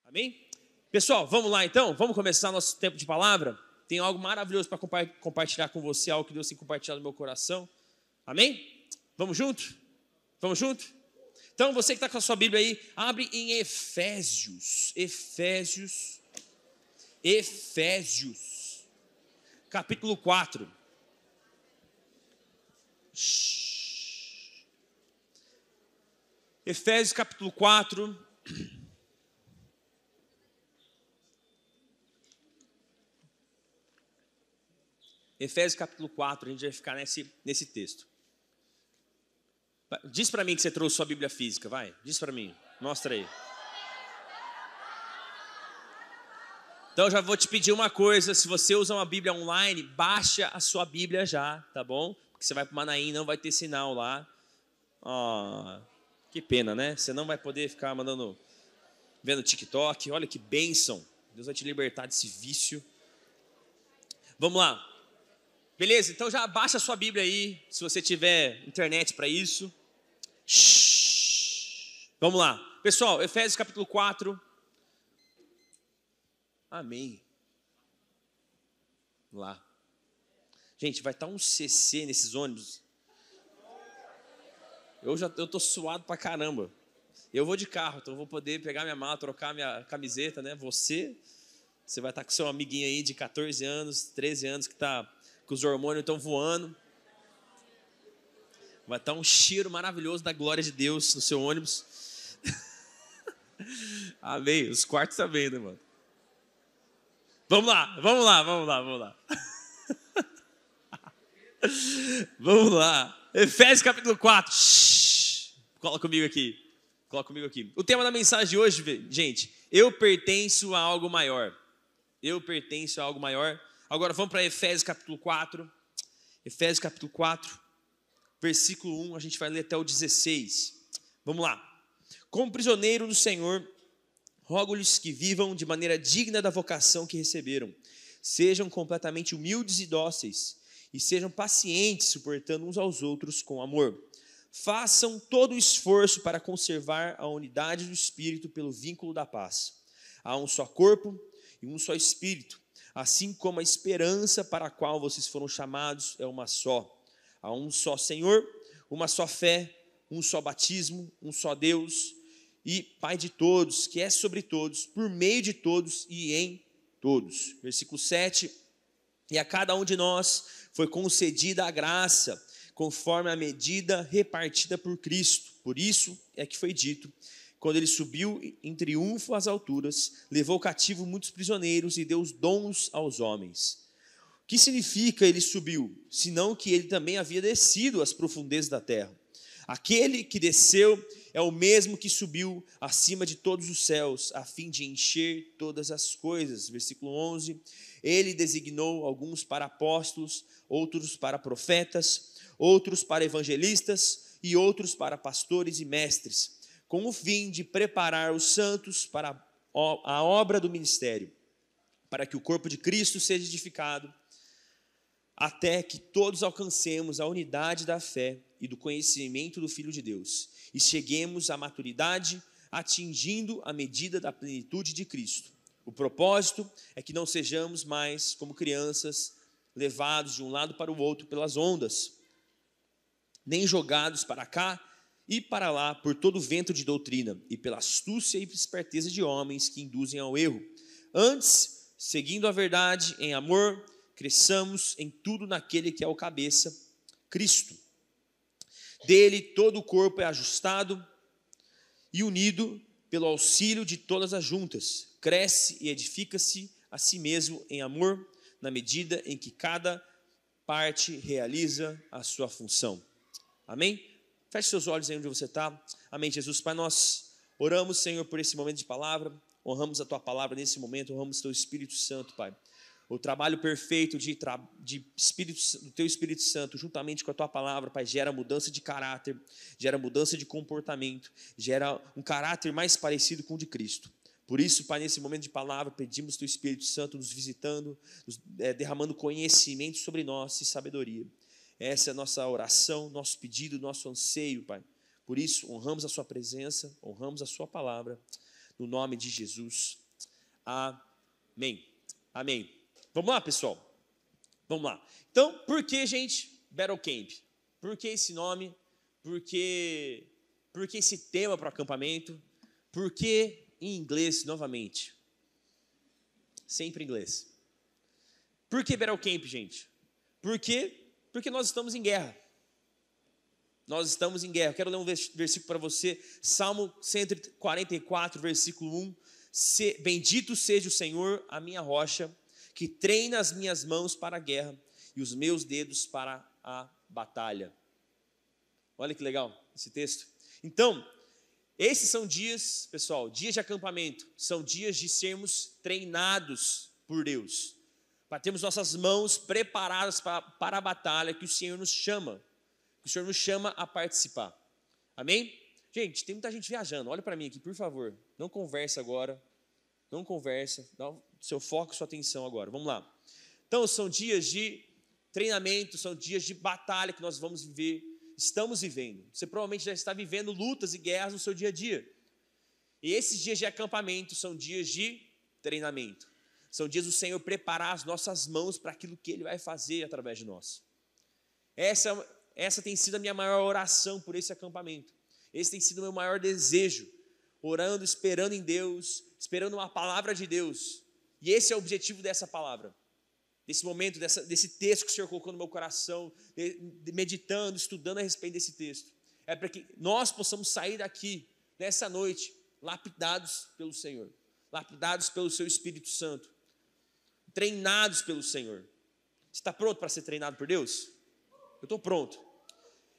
Amém? Pessoal, vamos lá então? Vamos começar nosso tempo de palavra? Tem algo maravilhoso para compartilhar com você, algo que Deus tem compartilhado no meu coração. Amém? Vamos junto? Vamos junto? Então, você que está com a sua Bíblia aí, abre em Efésios, capítulo 4. Efésios capítulo 4. Efésios capítulo 4, a gente vai ficar nesse texto. Diz para mim que você trouxe sua Bíblia física, vai. Diz para mim, mostra aí. Então eu já vou te pedir uma coisa, se você usa uma Bíblia online, baixa a sua Bíblia já, tá bom? Porque você vai para o Manaim, não vai ter sinal lá. Oh, que pena, né? Você não vai poder ficar vendo TikTok. Olha que bênção. Deus vai te libertar desse vício. Vamos lá. Beleza? Então já baixa a sua Bíblia aí, se você tiver internet para isso. Vamos lá. Pessoal, Efésios capítulo 4. Amém. Vamos lá. Gente, vai estar um CC nesses ônibus. Eu tô suado pra caramba. Eu vou de carro, então eu vou poder pegar minha mala, trocar minha camiseta, né? Você vai estar com seu amiguinho aí de 14 anos, 13 anos, que os hormônios estão voando. Vai estar um cheiro maravilhoso da glória de Deus no seu ônibus. Amém. Os quartos também, né, mano? Vamos lá. Vamos lá. Efésios capítulo 4. Cola comigo aqui. O tema da mensagem de hoje, gente, eu pertenço a algo maior. Agora vamos para Efésios capítulo 4. Efésios capítulo 4, versículo 1, a gente vai ler até o 16. Vamos lá. Como prisioneiro do Senhor, rogo-lhes que vivam de maneira digna da vocação que receberam. Sejam completamente humildes e dóceis, e sejam pacientes, suportando uns aos outros com amor. Façam todo o esforço para conservar a unidade do Espírito pelo vínculo da paz. Há um só corpo e um só Espírito, assim como a esperança para a qual vocês foram chamados é uma só. Há um só Senhor, uma só fé, um só batismo, um só Deus e Pai de todos, que é sobre todos, por meio de todos e em todos. Versículo 7. E a cada um de nós foi concedida a graça, conforme a medida repartida por Cristo. Por isso é que foi dito: quando ele subiu em triunfo às alturas, levou cativo muitos prisioneiros e deu dons aos homens. O que significa ele subiu? Senão que ele também havia descido às profundezas da terra. Aquele que desceu é o mesmo que subiu acima de todos os céus, a fim de encher todas as coisas. Versículo 11. Ele designou alguns para apóstolos, outros para profetas, outros para evangelistas e outros para pastores e mestres, com o fim de preparar os santos para a obra do ministério, para que o corpo de Cristo seja edificado, até que todos alcancemos a unidade da fé e do conhecimento do Filho de Deus, e cheguemos à maturidade, atingindo a medida da plenitude de Cristo. O propósito é que não sejamos mais como crianças, levados de um lado para o outro pelas ondas, nem jogados para cá e para lá por todo vento de doutrina, e pela astúcia e esperteza de homens que induzem ao erro. Antes, seguindo a verdade em amor, cresçamos em tudo naquele que é o cabeça, Cristo. Dele todo o corpo é ajustado e unido pelo auxílio de todas as juntas. Cresce e edifica-se a si mesmo em amor, na medida em que cada parte realiza a sua função. Amém? Feche seus olhos aí onde você está. Amém, Jesus. Pai, nós oramos, Senhor, por esse momento de palavra. Honramos a Tua palavra nesse momento. Honramos o Teu Espírito Santo, Pai. O trabalho perfeito do Teu Espírito Santo, juntamente com a Tua palavra, Pai, gera mudança de caráter, gera mudança de comportamento, gera um caráter mais parecido com o de Cristo. Por isso, Pai, nesse momento de palavra, pedimos Teu Espírito Santo nos visitando, derramando conhecimento sobre nós e sabedoria. Essa é a nossa oração, nosso pedido, nosso anseio, Pai. Por isso, honramos a Sua presença, honramos a Sua palavra. no nome de Jesus. Amém. Amém. Vamos lá, pessoal? Vamos lá. Então, por que, gente, Battle Camp? Por que esse nome? Por que esse tema para o acampamento? Por que em inglês, novamente? Sempre em inglês. Por que Battle Camp, gente? Porque nós estamos em guerra. Nós estamos em guerra. Eu quero ler um versículo para você. Salmo 144, versículo 1. Bendito seja o Senhor, a minha rocha, que treina as minhas mãos para a guerra e os meus dedos para a batalha. Olha que legal esse texto. Então, esses são dias, pessoal, dias de acampamento. São dias de sermos treinados por Deus. Para termos nossas mãos preparadas para a batalha que o Senhor nos chama. Que o Senhor nos chama a participar. Amém? Gente, tem muita gente viajando. Olha para mim aqui, por favor. Não conversa agora. Não conversa. Dá o seu foco, sua atenção agora. Vamos lá. Então, são dias de treinamento, são dias de batalha que nós vamos viver. Estamos vivendo. Você provavelmente já está vivendo lutas e guerras no seu dia a dia. E esses dias de acampamento são dias de treinamento. São dias do Senhor preparar as nossas mãos para aquilo que Ele vai fazer através de nós. Essa tem sido a minha maior oração por esse acampamento. Esse tem sido o meu maior desejo. Orando, esperando em Deus, esperando uma palavra de Deus. E esse é o objetivo dessa palavra. Desse momento, desse texto que o Senhor colocou no meu coração, meditando, estudando a respeito desse texto. É para que nós possamos sair daqui, nessa noite, lapidados pelo Senhor. Lapidados pelo Seu Espírito Santo. Treinados pelo Senhor. Você está pronto para ser treinado por Deus? Eu estou pronto.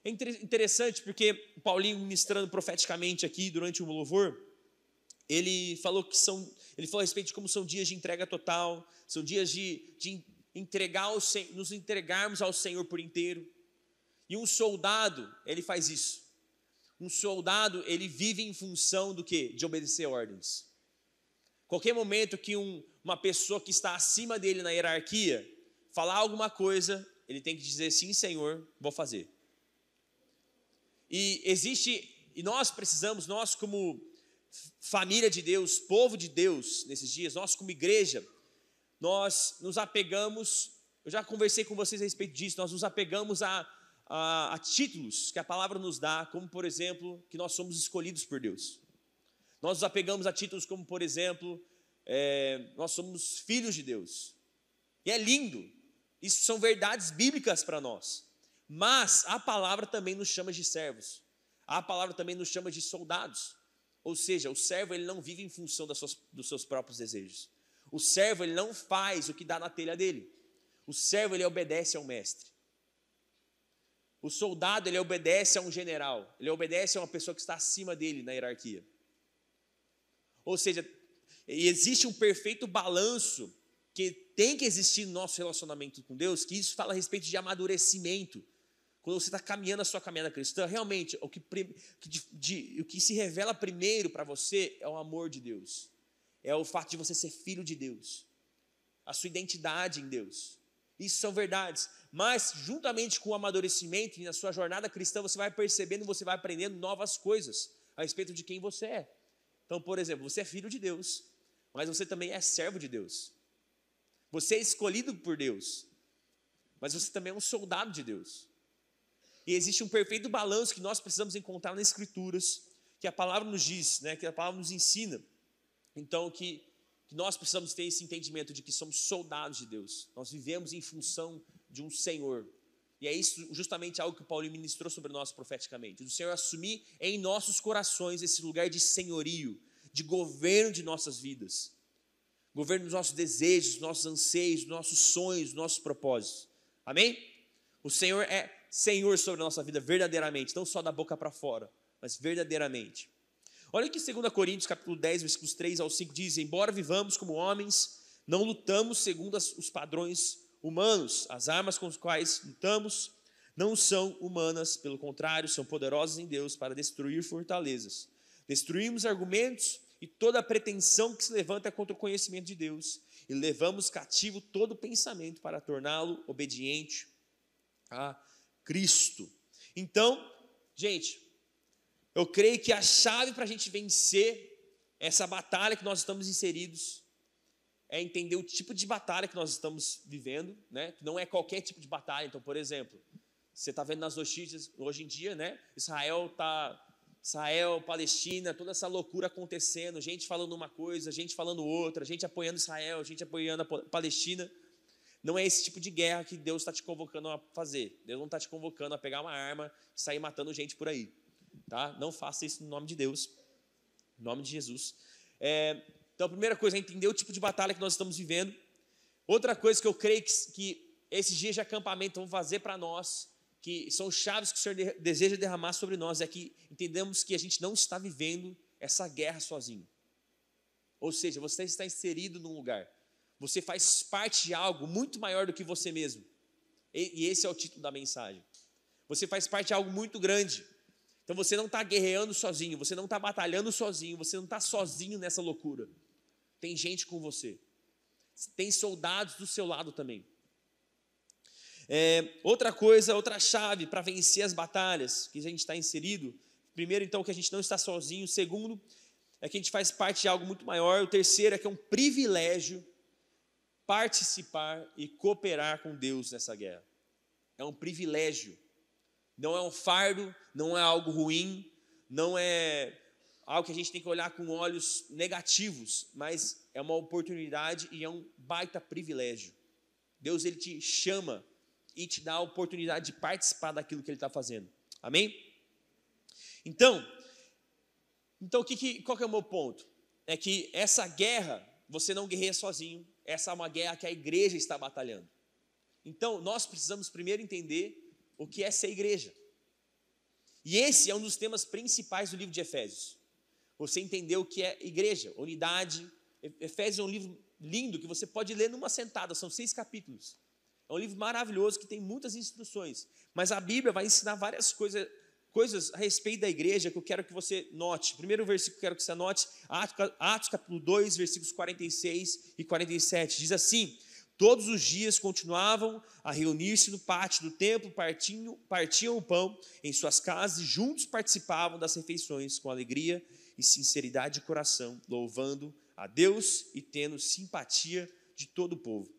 É interessante porque o Paulinho, ministrando profeticamente aqui durante o louvor, ele falou a respeito de como são dias de entrega total, são dias de nos entregarmos ao Senhor por inteiro. E um soldado, ele faz isso. Um soldado, ele vive em função do quê? De obedecer ordens. Qualquer momento que uma pessoa que está acima dele na hierarquia falar alguma coisa, ele tem que dizer sim, Senhor, vou fazer. E nós precisamos, nós como família de Deus, povo de Deus, nesses dias, nós como igreja, nós nos apegamos, eu já conversei com vocês a respeito disso, nós nos apegamos a títulos que a palavra nos dá, como por exemplo, que nós somos escolhidos por Deus. Nós nos apegamos a títulos como, por exemplo, nós somos filhos de Deus. E é lindo, isso são verdades bíblicas para nós. Mas a palavra também nos chama de servos. A palavra também nos chama de soldados. Ou seja, o servo ele não vive em função dos seus próprios desejos. O servo ele não faz o que dá na telha dele. O servo ele obedece ao mestre. O soldado ele obedece a um general. Ele obedece a uma pessoa que está acima dele na hierarquia. Ou seja, existe um perfeito balanço que tem que existir no nosso relacionamento com Deus, que isso fala a respeito de amadurecimento. Quando você está caminhando a sua caminhada cristã, realmente, o que se revela primeiro para você é o amor de Deus. É o fato de você ser filho de Deus. A sua identidade em Deus. Isso são verdades. Mas, juntamente com o amadurecimento e na sua jornada cristã, você vai percebendo, você vai aprendendo novas coisas a respeito de quem você é. Então, por exemplo, você é filho de Deus, mas você também é servo de Deus. Você é escolhido por Deus, mas você também é um soldado de Deus. E existe um perfeito balanço que nós precisamos encontrar nas Escrituras, que a palavra nos diz, que a palavra nos ensina. Então, que nós precisamos ter esse entendimento de que somos soldados de Deus. Nós vivemos em função de um Senhor. E é isso justamente algo que o Paulinho ministrou sobre nós profeticamente. Do Senhor assumir em nossos corações esse lugar de senhorio, de governo de nossas vidas. Governo dos nossos desejos, dos nossos anseios, dos nossos sonhos, dos nossos propósitos. Amém? O Senhor é Senhor sobre a nossa vida verdadeiramente, não só da boca para fora, mas verdadeiramente. Olha que 2 Coríntios capítulo 10, versículos 3 ao 5 diz: embora vivamos como homens, não lutamos segundo os padrões humanos. As armas com as quais lutamos não são humanas, pelo contrário, são poderosas em Deus para destruir fortalezas. Destruímos argumentos e toda a pretensão que se levanta contra o conhecimento de Deus, e levamos cativo todo pensamento para torná-lo obediente a Cristo. Então, gente, eu creio que a chave para a gente vencer essa batalha que nós estamos inseridos, é entender o tipo de batalha que nós estamos vivendo, né? Que não é qualquer tipo de batalha. Então, por exemplo, você está vendo nas notícias hoje em dia, né? Israel, Palestina, toda essa loucura acontecendo, gente falando uma coisa, gente falando outra, gente apoiando Israel, gente apoiando a Palestina. Não é esse tipo de guerra que Deus está te convocando a fazer. Deus não está te convocando a pegar uma arma e sair matando gente por aí. Tá? Não faça isso no nome de Deus, no nome de Jesus. Então, a primeira coisa é entender o tipo de batalha que nós estamos vivendo. Outra coisa que eu creio que esses dias de acampamento vão fazer para nós, que são chaves que o Senhor deseja derramar sobre nós, é que entendemos que a gente não está vivendo essa guerra sozinho. Ou seja, você está inserido num lugar. Você faz parte de algo muito maior do que você mesmo. E esse é o título da mensagem. Você faz parte de algo muito grande. Então você não está guerreando sozinho, você não está batalhando sozinho, você não está sozinho nessa loucura. Tem gente com você. Tem soldados do seu lado também. Outra coisa, outra chave para vencer as batalhas que a gente está inserido. Primeiro, então, que a gente não está sozinho. Segundo, é que a gente faz parte de algo muito maior. O terceiro é que é um privilégio participar e cooperar com Deus nessa guerra. É um privilégio. Não é um fardo, não é algo ruim, não é algo que a gente tem que olhar com olhos negativos, mas é uma oportunidade e é um baita privilégio. Deus, Ele te chama e te dá a oportunidade de participar daquilo que Ele está fazendo. Amém? Então qual que é o meu ponto? É que essa guerra, você não guerreia sozinho, essa é uma guerra que a igreja está batalhando. Então, nós precisamos primeiro entender o que é ser igreja. E esse é um dos temas principais do livro de Efésios. Você entender o que é igreja, unidade. Efésios é um livro lindo que você pode ler numa sentada, são 6 capítulos. É um livro maravilhoso que tem muitas instruções. Mas a Bíblia vai ensinar várias coisas a respeito da igreja que eu quero que você note. Primeiro versículo que eu quero que você anote, Atos capítulo 2, versículos 46 e 47. Diz assim: todos os dias continuavam a reunir-se no pátio do templo, partiam o pão em suas casas e juntos participavam das refeições com alegria e sinceridade de coração, louvando a Deus e tendo a simpatia de todo o povo.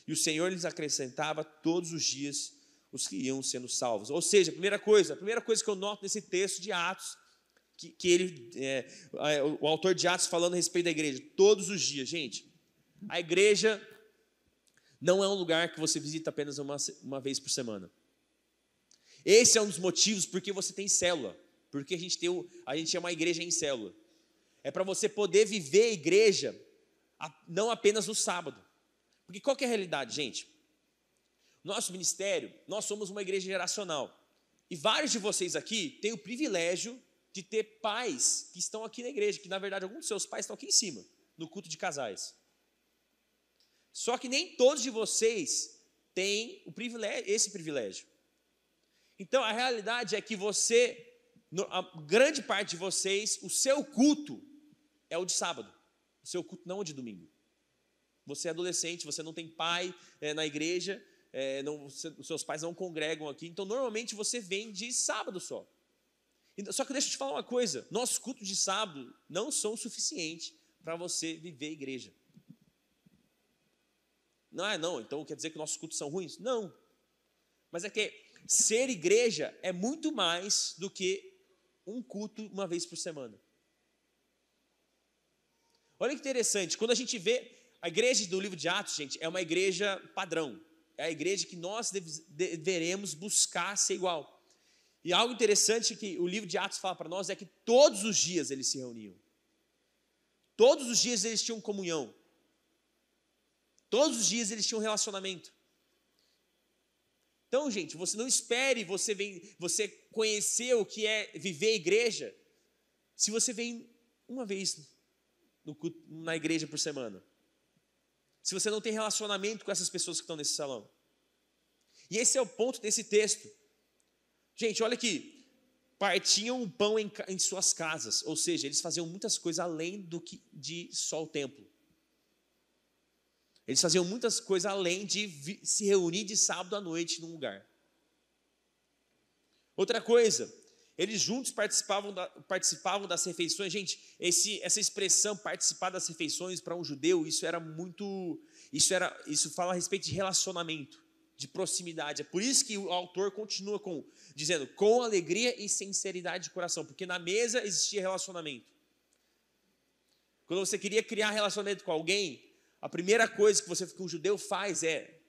E o Senhor lhes acrescentava todos os dias os que iam sendo salvos. Ou seja, a primeira coisa que eu noto nesse texto de Atos, o autor de Atos falando a respeito da igreja, todos os dias, gente, a igreja não é um lugar que você visita apenas uma vez por semana. Esse é um dos motivos porque você tem célula, porque a gente é uma igreja em célula. É para você poder viver a igreja não apenas no sábado. Porque qual que é a realidade, gente? Nosso ministério, nós somos uma igreja geracional. E vários de vocês aqui têm o privilégio de ter pais que estão aqui na igreja, que na verdade alguns dos seus pais estão aqui em cima, no culto de casais. Só que nem todos de vocês têm esse privilégio. Então a realidade é que a grande parte de vocês, o seu culto é o de sábado. O seu culto não é o de domingo. Você é adolescente, você não tem pai na igreja, os seus pais não congregam aqui, então normalmente você vem de sábado só. Só que deixa eu te falar uma coisa, nossos cultos de sábado não são suficientes para você viver a igreja. Então quer dizer que nossos cultos são ruins? Não. Mas é que ser igreja é muito mais do que um culto uma vez por semana. Olha que interessante, quando a gente vê a igreja do livro de Atos, gente, é uma igreja padrão. É a igreja que nós deveremos buscar ser igual. E algo interessante que o livro de Atos fala para nós é que todos os dias eles se reuniam. Todos os dias eles tinham comunhão. Todos os dias eles tinham relacionamento. Então, gente, você não espere você conhecer o que é viver a igreja se você vem uma vez na igreja por semana. Se você não tem relacionamento com essas pessoas que estão nesse salão. E esse é o ponto desse texto. Gente, olha aqui. Partiam o pão em suas casas. Ou seja, eles faziam muitas coisas além de só o templo. Eles faziam muitas coisas além de se reunir de sábado à noite num lugar. Outra coisa, Eles juntos participavam das refeições. Gente, essa expressão participar das refeições para um judeu, isso fala a respeito de relacionamento, de proximidade. É por isso que o autor continua dizendo, com alegria e sinceridade de coração, porque na mesa existia relacionamento. Quando você queria criar relacionamento com alguém, a primeira coisa que um judeu faz é,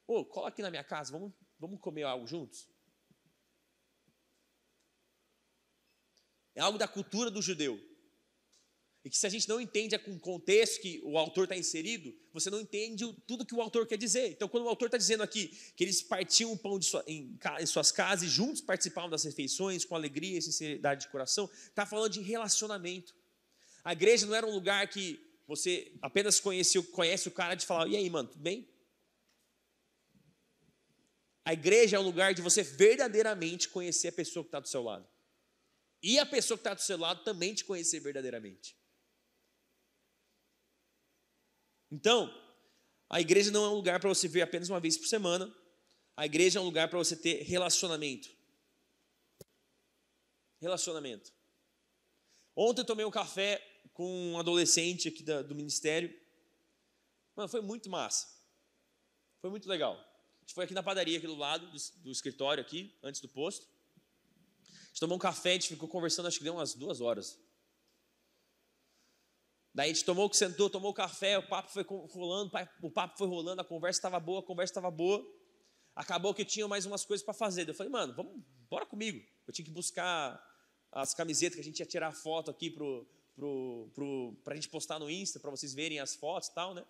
cola aqui na minha casa, vamos comer algo juntos? É algo da cultura do judeu. E que se a gente não entende com o contexto que o autor está inserido, você não entende tudo que o autor quer dizer. Então, quando o autor está dizendo aqui que eles partiam o pão em suas casas e juntos participavam das refeições com alegria e sinceridade de coração, está falando de relacionamento. A igreja não era um lugar que você apenas conhece o cara de falar, e aí, mano, tudo bem? A igreja é um lugar de você verdadeiramente conhecer a pessoa que está do seu lado. E a pessoa que está do seu lado também te conhecer verdadeiramente. Então, a igreja não é um lugar para você ver apenas uma vez por semana. A igreja é um lugar para você ter relacionamento. Relacionamento. Ontem eu tomei um café com um adolescente aqui do ministério. Mano, foi muito massa. Foi muito legal. A gente foi aqui na padaria, aqui do lado do escritório aqui, antes do posto. A gente tomou um café, a gente ficou conversando, acho que deu umas 2 horas. Daí a gente sentou, tomou o café, o papo foi rolando, a conversa estava boa. Acabou que eu tinha mais umas coisas para fazer. Eu falei, mano, bora comigo. Eu tinha que buscar as camisetas que a gente ia tirar foto aqui pra gente postar no Insta, para vocês verem as fotos e tal, né?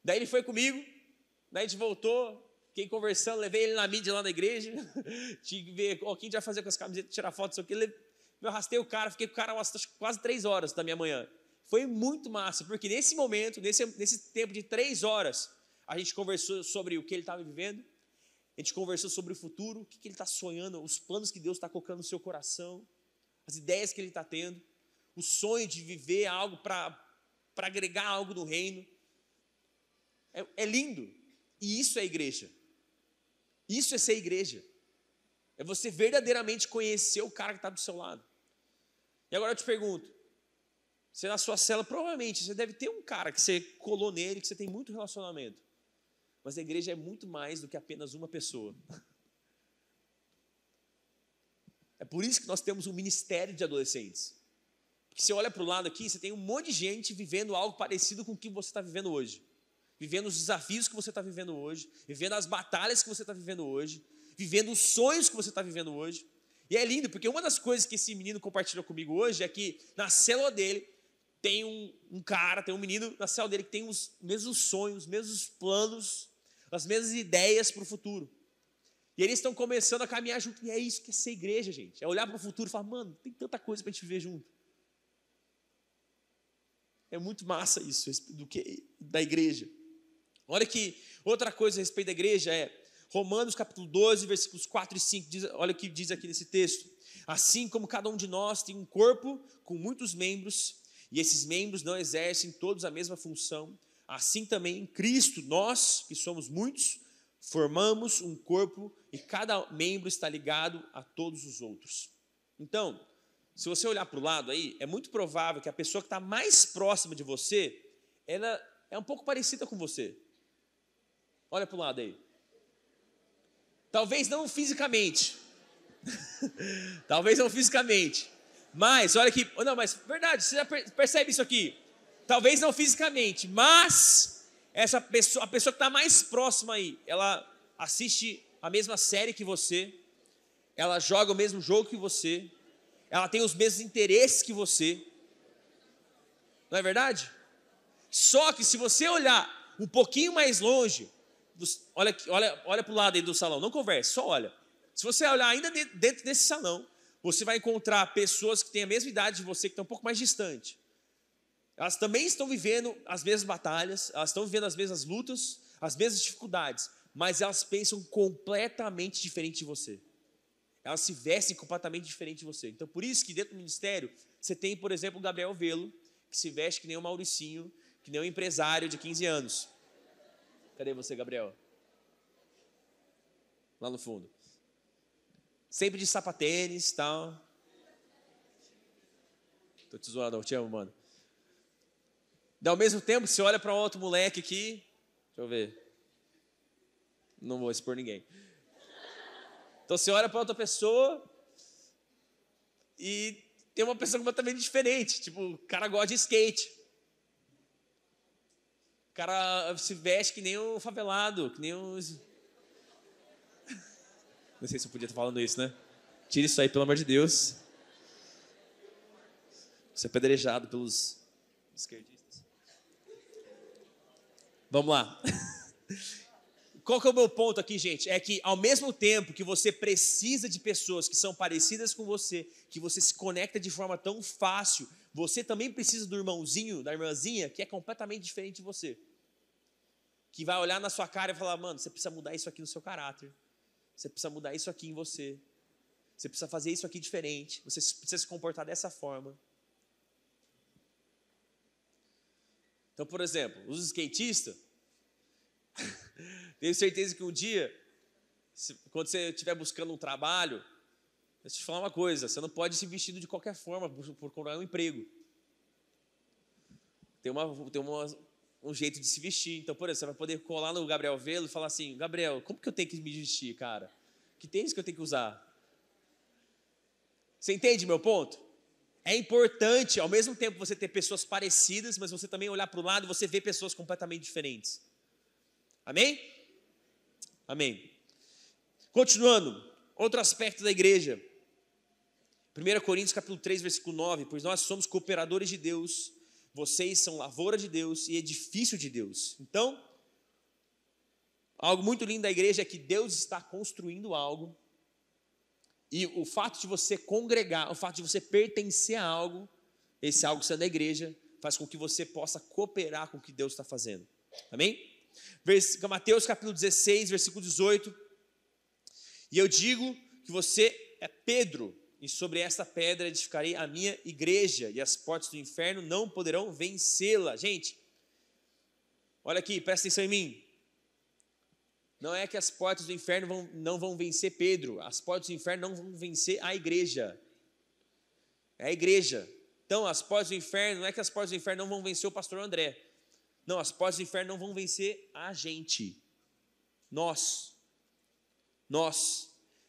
Daí ele foi comigo, daí a gente voltou, fiquei conversando, levei ele na mídia lá na igreja, tinha que ver o que a gente vai fazer com as camisetas, tirar foto, isso aqui. Eu arrastei o cara, fiquei com o cara quase 3 horas da minha manhã. Foi muito massa, porque nesse momento, nesse tempo de 3 horas, a gente conversou sobre o que ele estava vivendo, a gente conversou sobre o futuro, o que ele está sonhando, os planos que Deus está colocando no seu coração, as ideias que ele está tendo, o sonho de viver algo para agregar algo no reino. É lindo, e isso é igreja. Isso é ser igreja. É você verdadeiramente conhecer o cara que está do seu lado. E agora eu te pergunto, você na sua cela, provavelmente, você deve ter um cara que você colou nele, que você tem muito relacionamento. Mas a igreja é muito mais do que apenas uma pessoa. É por isso que nós temos um ministério de adolescentes. Porque você olha para o lado aqui, você tem um monte de gente vivendo algo parecido com o que você está vivendo hoje. Vivendo os desafios que você está vivendo hoje, vivendo as batalhas que você está vivendo hoje, vivendo os sonhos que você está vivendo hoje. E é lindo, porque uma das coisas que esse menino compartilhou comigo hoje é que na célula dele tem um menino na célula dele que tem os mesmos sonhos, os mesmos planos, as mesmas ideias para o futuro. E eles estão começando a caminhar junto. E é isso que é ser igreja, gente. É olhar para o futuro e falar, mano, tem tanta coisa para a gente viver junto. É muito massa isso, da igreja. Olha que outra coisa a respeito da igreja é Romanos capítulo 12, versículos 4 e 5. Olha o que diz aqui nesse texto. Assim como cada um de nós tem um corpo com muitos membros, e esses membros não exercem todos a mesma função, assim também em Cristo, nós, que somos muitos, formamos um corpo e cada membro está ligado a todos os outros. Então, se você olhar para o lado aí, é muito provável que a pessoa que está mais próxima de você, ela é um pouco parecida com você. Olha para o lado aí. Talvez não fisicamente. Talvez não fisicamente. Mas, olha aqui. Não, mas verdade, você já percebe isso aqui. Talvez não fisicamente, mas a pessoa que está mais próxima aí, ela assiste a mesma série que você, ela joga o mesmo jogo que você, ela tem os mesmos interesses que você. Não é verdade? Só que se você olhar um pouquinho mais longe, olha para o lado aí do salão, não converse, só olha. Se você olhar ainda dentro desse salão, você vai encontrar pessoas que têm a mesma idade de você, que estão um pouco mais distante. Elas também estão vivendo as mesmas batalhas, elas estão vivendo as mesmas lutas, as mesmas dificuldades, mas elas pensam completamente diferente de você. Elas se vestem completamente diferente de você. Então, por isso que dentro do ministério, você tem, por exemplo, o Gabriel Velo, que se veste que nem o Mauricinho, que nem um empresário de 15 anos. Cadê você, Gabriel? Lá no fundo. sempre de sapatênis e tal. Tô te zoando, eu te amo, mano. Ao mesmo tempo, você olha para um outro moleque aqui, deixa eu ver, não vou expor ninguém. Então você olha para outra pessoa e tem uma pessoa completamente diferente, tipo, o cara gosta de skate. O cara se veste que nem um favelado, que nem um... Não sei se eu podia estar falando isso, né? Tira isso aí, pelo amor de Deus. Você é apedrejado pelos esquerdistas. Vamos lá. Qual que é o meu ponto aqui, gente? É que ao mesmo tempo que você precisa de pessoas que são parecidas com você, que você se conecta de forma tão fácil, você também precisa do irmãozinho, da irmãzinha, que é completamente diferente de você. Que vai olhar na sua cara e falar, mano, você precisa mudar isso aqui no seu caráter. Você precisa mudar isso aqui em você. Você precisa fazer isso aqui diferente. Você precisa se comportar dessa forma. Então, por exemplo, os skatistas, tenho certeza que um dia, quando você estiver buscando um trabalho, deixa eu te falar uma coisa, você não pode se vestir de qualquer forma por procurar um emprego. Tem um jeito de se vestir. Então, por exemplo, você vai poder colar no Gabriel Velo e falar assim, Gabriel, como que eu tenho que me vestir, cara? Que tênis que eu tenho que usar? Você entende meu ponto? É importante, ao mesmo tempo, você ter pessoas parecidas, mas você também olhar para o lado e você ver pessoas completamente diferentes. Amém? Amém. Continuando, outro aspecto da igreja. 1 Coríntios capítulo 3, versículo 9. Pois nós somos cooperadores de Deus, vocês são lavoura de Deus e edifício de Deus. Então, algo muito lindo da igreja é que Deus está construindo algo. E o fato de você congregar, o fato de você pertencer a algo, esse algo sendo a igreja, faz com que você possa cooperar com o que Deus está fazendo. Amém? Mateus capítulo 16, versículo 18. E eu digo que você é Pedro, e sobre esta pedra edificarei a minha igreja, e as portas do inferno não poderão vencê-la. Gente, olha aqui, presta atenção em mim. Não é que as portas do inferno não vão vencer Pedro. As portas do inferno não vão vencer a igreja. É a igreja. Então, as portas do inferno, não é que as portas do inferno não vão vencer o pastor André. Não, as portas do inferno não vão vencer a gente. Nós.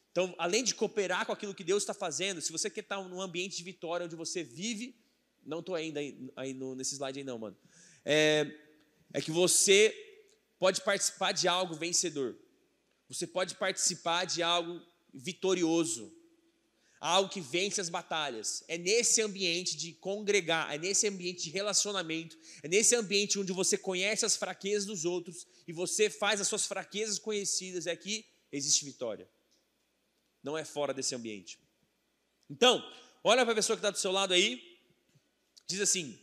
Então, além de cooperar com aquilo que Deus está fazendo, se você quer estar num ambiente de vitória, onde você vive... Não estou ainda aí nesse slide aí não, mano. É que você... pode participar de algo vencedor. Você pode participar de algo vitorioso. Algo que vence as batalhas. É nesse ambiente de congregar, é nesse ambiente de relacionamento, é nesse ambiente onde você conhece as fraquezas dos outros e você faz as suas fraquezas conhecidas. É que existe vitória. Não é fora desse ambiente. Então, olha para a pessoa que está do seu lado aí. Diz assim,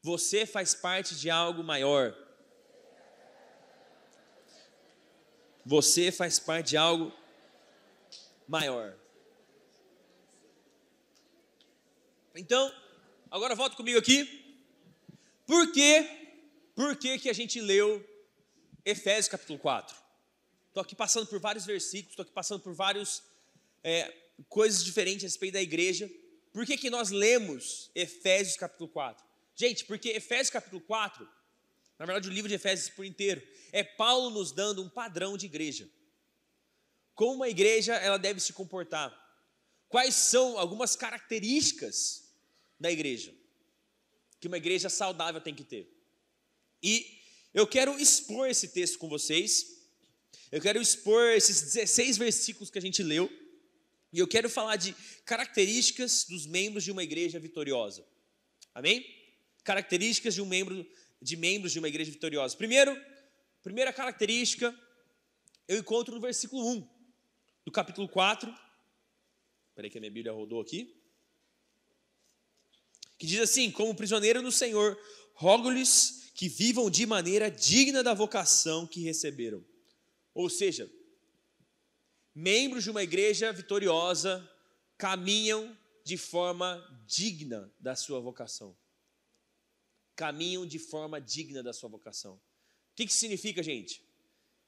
você faz parte de algo maior. Você faz parte de algo maior. Então, agora volta comigo aqui. Por que a gente leu Efésios capítulo 4? Estou aqui passando por vários versículos, estou aqui passando por várias coisas diferentes a respeito da igreja. Por que nós lemos Efésios capítulo 4? Gente, porque Efésios capítulo 4... na verdade, o livro de Efésios por inteiro, é Paulo nos dando um padrão de igreja. Como uma igreja ela deve se comportar. Quais são algumas características da igreja que uma igreja saudável tem que ter. E eu quero expor esse texto com vocês. Eu quero expor esses 16 versículos que a gente leu. E eu quero falar de características dos membros de uma igreja vitoriosa. Amém? Características de membros de uma igreja vitoriosa. Primeira característica, eu encontro no versículo 1 do capítulo 4. Espera aí que a minha Bíblia rodou aqui. Que diz assim, como prisioneiro no Senhor, rogo-lhes que vivam de maneira digna da vocação que receberam. Ou seja, membros de uma igreja vitoriosa caminham de forma digna da sua vocação. Caminham de forma digna da sua vocação. O que significa, gente?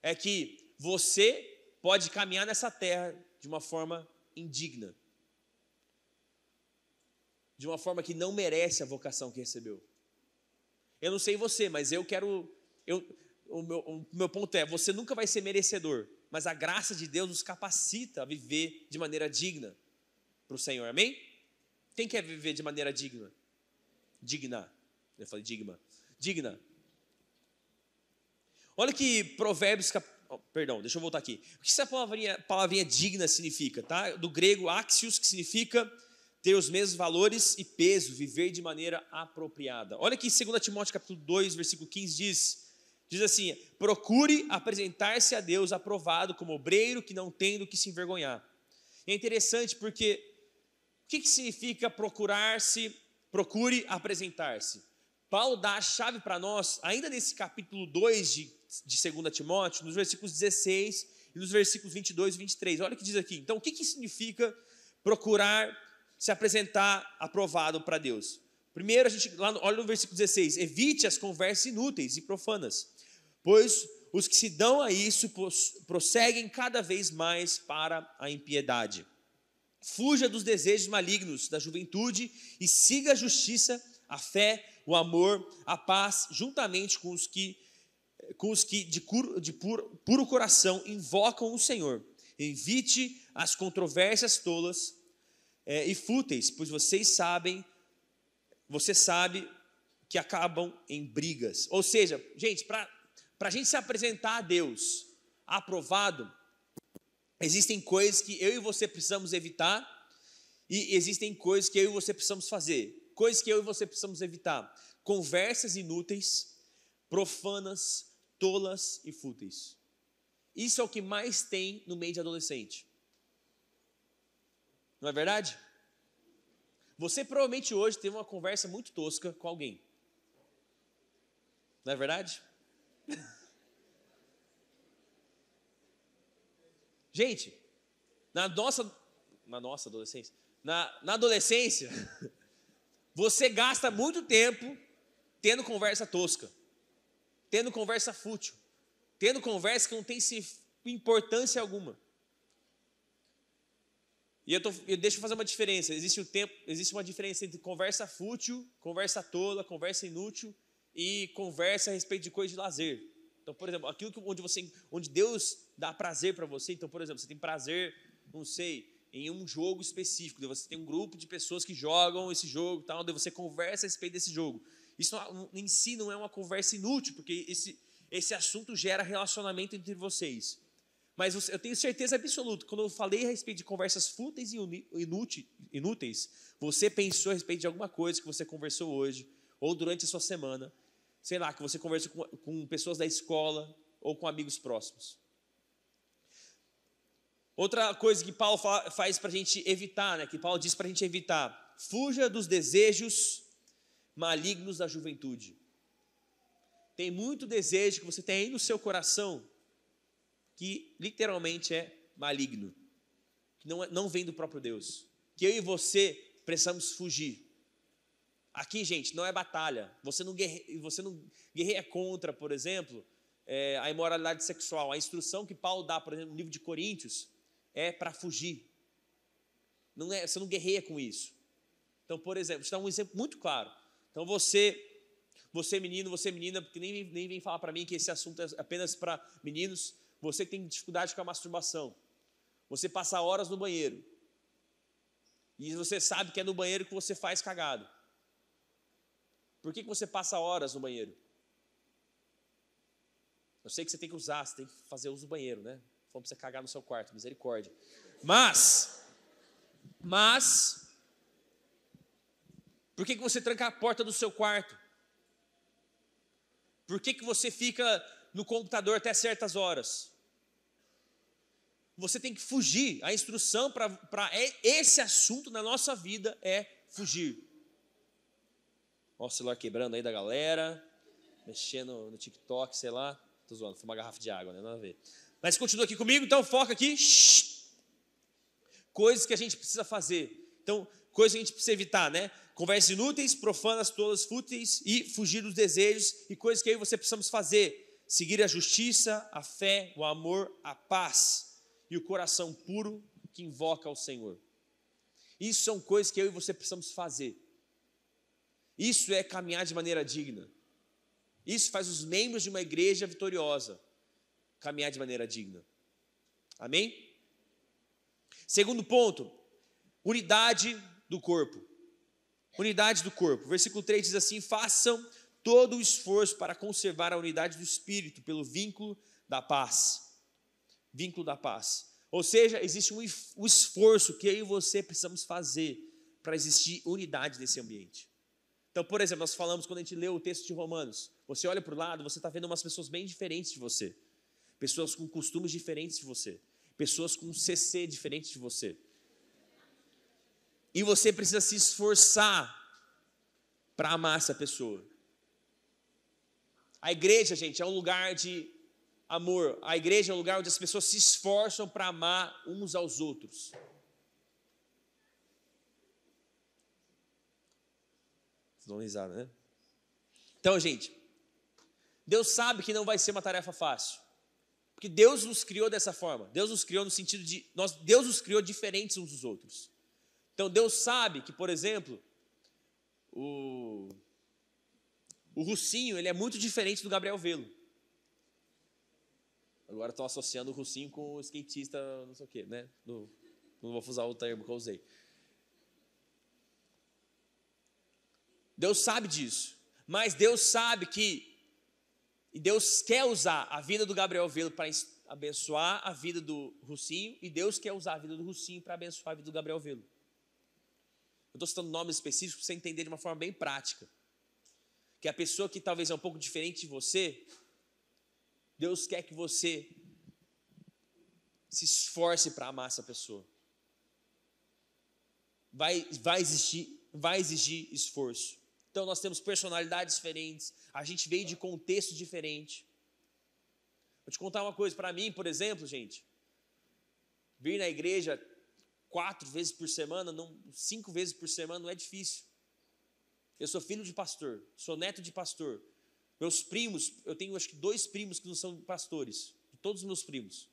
É que você pode caminhar nessa terra de uma forma indigna, de uma forma que não merece a vocação que recebeu. Eu não sei você, mas o meu ponto é, você nunca vai ser merecedor, mas a graça de Deus nos capacita a viver de maneira digna para o Senhor, amém? Quem quer viver de maneira digna? Digna. Eu falei digna. Digna. Olha que Provérbios, perdão, deixa eu voltar aqui. O que essa palavrinha digna significa? Tá? Do grego axios, que significa ter os mesmos valores e peso, viver de maneira apropriada. Olha que 2 Timóteo capítulo 2, versículo 15 diz assim, procure apresentar-se a Deus aprovado como obreiro que não tem do que se envergonhar. E é interessante porque o que significa procure apresentar-se? Paulo dá a chave para nós, ainda nesse capítulo 2 de 2 Timóteo, nos versículos 16 e nos versículos 22 e 23. Olha o que diz aqui. Então, o que significa procurar se apresentar aprovado para Deus? Primeiro, olha no versículo 16. Evite as conversas inúteis e profanas, pois os que se dão a isso prosseguem cada vez mais para a impiedade. Fuja dos desejos malignos da juventude e siga a justiça, a fé, o amor, a paz, juntamente com os que de puro coração invocam o Senhor. Evite as controvérsias tolas e fúteis, pois você sabe que acabam em brigas. Ou seja, gente, para a gente se apresentar a Deus aprovado, existem coisas que eu e você precisamos evitar e existem coisas que eu e você precisamos fazer. Coisas que eu e você precisamos evitar: conversas inúteis, profanas, tolas e fúteis. Isso é o que mais tem no meio de adolescente. Não é verdade? Você provavelmente hoje teve uma conversa muito tosca com alguém. Não é verdade? Gente, na nossa adolescência, na adolescência, você gasta muito tempo tendo conversa tosca, tendo conversa fútil, tendo conversa que não tem importância alguma. E deixa eu fazer uma diferença. Existe uma diferença entre conversa fútil, conversa tola, conversa inútil e conversa a respeito de coisa de lazer. Então, por exemplo, aquilo onde Deus dá prazer para você. Então, por exemplo, você tem prazer, não sei, em um jogo específico. Daí você tem um grupo de pessoas que jogam esse jogo, tal, daí você conversa a respeito desse jogo. Isso em si não é uma conversa inútil, porque esse assunto gera relacionamento entre vocês. Mas eu tenho certeza absoluta, quando eu falei a respeito de conversas fúteis e inúteis, você pensou a respeito de alguma coisa que você conversou hoje, ou durante a sua semana, sei lá, que você conversou com pessoas da escola, ou com amigos próximos. Outra coisa que Paulo faz para a gente evitar, né, que Paulo diz para a gente evitar: fuja dos desejos malignos da juventude. Tem muito desejo que você tem aí no seu coração que literalmente é maligno, que não vem do próprio Deus, que eu e você precisamos fugir. Aqui, gente, não é batalha. Você não guerreia contra, por exemplo, a imoralidade sexual. A instrução que Paulo dá, por exemplo, no livro de Coríntios, é para fugir. Você não guerreia com isso. Então, por exemplo, vou te dar um exemplo muito claro. Então, você menino, você menina, porque nem vem falar para mim que esse assunto é apenas para meninos. Você que tem dificuldade com a masturbação, você passa horas no banheiro, e você sabe que é no banheiro que você faz cagado. Por que você passa horas no banheiro? Eu sei que você tem que usar, você tem que fazer uso do banheiro, né? Falando para você cagar no seu quarto, misericórdia. Mas, por que você tranca a porta do seu quarto? Por que você fica no computador até certas horas? Você tem que fugir. A instrução para esse assunto na nossa vida é fugir. Ó, o celular quebrando aí da galera, mexendo no TikTok, sei lá. Tô zoando, foi uma garrafa de água, né? Nada a ver. Mas continua aqui comigo, então foca aqui. Coisas que a gente precisa fazer. Então, coisas que a gente precisa evitar, né? Conversas inúteis, profanas, tolas, fúteis e fugir dos desejos e coisas que eu e você precisamos fazer. Seguir a justiça, a fé, o amor, a paz e o coração puro que invoca ao Senhor. Isso são coisas que eu e você precisamos fazer. Isso é caminhar de maneira digna. Isso faz os membros de uma igreja vitoriosa caminhar de maneira digna. Amém? Segundo ponto, unidade do corpo. Unidade do corpo. Versículo 3 diz assim: façam todo o esforço para conservar a unidade do Espírito pelo vínculo da paz. Vínculo da paz. Ou seja, existe um esforço que eu e você precisamos fazer para existir unidade nesse ambiente. Então, por exemplo, nós falamos quando a gente leu o texto de Romanos, você olha para o lado, você está vendo umas pessoas bem diferentes de você. Pessoas com costumes diferentes de você. Pessoas com CC diferentes de você. E você precisa se esforçar para amar essa pessoa. A igreja, gente, é um lugar de amor. A igreja é um lugar onde as pessoas se esforçam para amar uns aos outros. Vocês dão risada, né? Então, gente, Deus sabe que não vai ser uma tarefa fácil. Porque Deus nos criou dessa forma. Deus nos criou no sentido de... Deus nos criou diferentes uns dos outros. Então, Deus sabe que, por exemplo, o Russinho, ele é muito diferente do Gabriel Velo. Agora estou associando o Russinho com o skatista, não sei o quê, né? Não vou usar o termo que eu usei. Deus sabe disso. Mas Deus sabe que... E Deus quer usar a vida do Gabriel Velo para abençoar a vida do Russinho. E Deus quer usar a vida do Russinho para abençoar a vida do Gabriel Velo. Eu estou citando nomes específicos para você entender de uma forma bem prática. Que a pessoa que talvez é um pouco diferente de você, Deus quer que você se esforce para amar essa pessoa. Vai exigir esforço. Então nós temos personalidades diferentes, a gente veio de contexto diferente. Vou te contar uma coisa, para mim, por exemplo, gente, vir na igreja 4 vezes por semana, 5 vezes por semana não é difícil. Eu sou filho de pastor, sou neto de pastor. Meus primos, eu tenho acho que 2 primos que não são pastores, de todos os meus primos.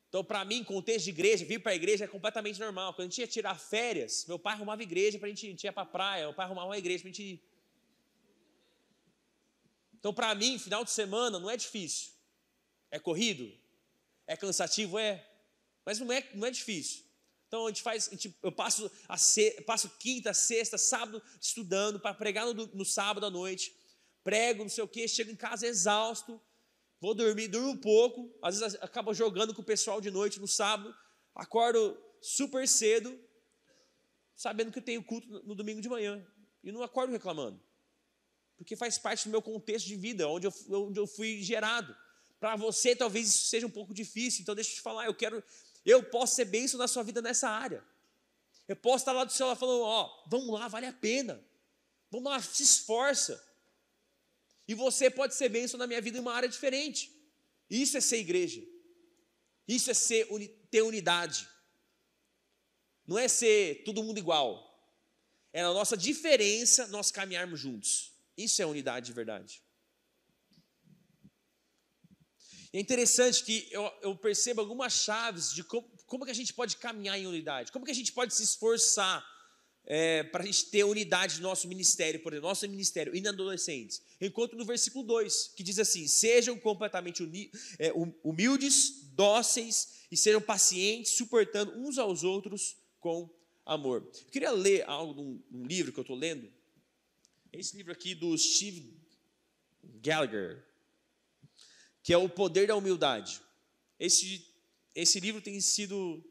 Então, para mim, contexto de igreja, vir para a igreja é completamente normal. Quando a gente ia tirar férias, meu pai arrumava igreja para a gente ir para a praia, meu pai arrumava uma igreja para a gente ir. Então, para mim, final de semana não é difícil. É corrido? É cansativo? É. Mas não é difícil. Então, eu passo quinta, sexta, sábado estudando para pregar no sábado à noite. Prego, não sei o quê, chego em casa exausto. Vou dormir, durmo um pouco, às vezes acabo jogando com o pessoal de noite no sábado, acordo super cedo, sabendo que eu tenho culto no domingo de manhã, e não acordo reclamando, porque faz parte do meu contexto de vida, onde eu fui gerado. Para você talvez isso seja um pouco difícil, então deixa eu te falar, eu posso ser bênção na sua vida nessa área. Eu posso estar lá do céu falando, vamos lá, vale a pena, vamos lá, se esforça. E você pode ser bênção na minha vida em uma área diferente. Isso é ser igreja. Isso é ter unidade. Não é ser todo mundo igual. É a nossa diferença nós caminharmos juntos. Isso é unidade de verdade. E é interessante que eu percebo algumas chaves de como que a gente pode caminhar em unidade. Como que a gente pode se esforçar para a gente ter unidade no nosso ministério, por exemplo, nosso ministério, e na adolescentes. Enquanto no versículo 2, que diz assim, sejam completamente humildes, dóceis, e sejam pacientes, suportando uns aos outros com amor. Eu queria ler algo num livro que eu estou lendo, esse livro aqui do Steve Gallagher, que é O Poder da Humildade. Esse livro tem sido